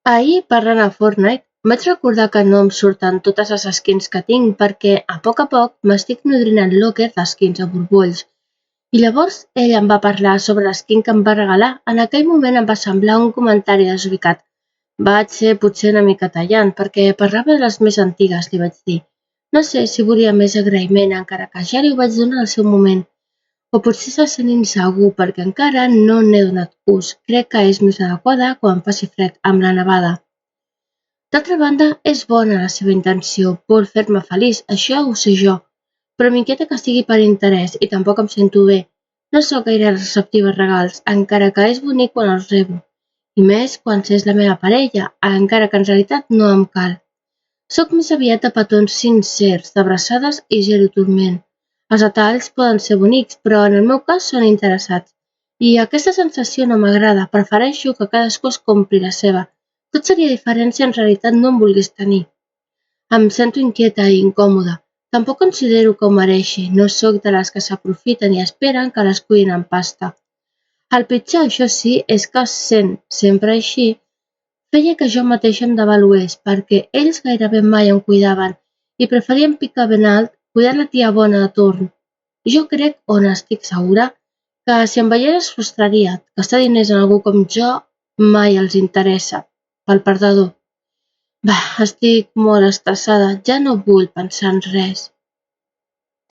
Ahir, parlant a Fortnite, vaig recordar que no em surten totes les skins que tinc perquè, a poc, m'estic nodrint el locker d'skins a borbulls. I llavors ell em va parlar sobre l'esquin que em va regalar. En aquell moment em va semblar un comentari desubicat. Vaig ser potser una mica tallant perquè parlava de les més antigues, li vaig dir. No sé si volia més agraïment encara que ja li ho vaig donar al seu moment. O potser se sent insegur perquè encara no n'he donat ús. Crec que és més adequada quan faci fred amb la nevada. D'altra banda, és bona la seva intenció, vol fer-me feliç, això ho sé jo, però m'inquieta que sigui per interès i tampoc em sento bé. No sóc gaire receptiva a regals, encara que és bonic quan els rebo, i més quan és la meva parella, encara que en realitat no em cal. Sóc més aviat de petons sincers, d'abraçades i zero turment. Els detalls poden ser bonics, però en el meu cas són interessats. I aquesta sensació no m'agrada, prefereixo que cadascú es compri la seva. Tot seria diferent si en realitat no em volgués tenir. Em sento inquieta i incòmoda. Tampoc considero que ho mereixi, no sóc de les que s'aprofiten i esperen que les cuidin amb pasta. El pitjor, això sí, és que sent sempre així, feia que jo mateixa em devalués, perquè ells gairebé mai em cuidaven i preferien picar ben alt, cuidar la tia bona de torn. Jo crec, o n'estic segura, que si em veiés es frustraria. Gastar diners en algú com jo mai els interessa. Pel perdedor. Estic molt estressada, ja no vull pensar en res.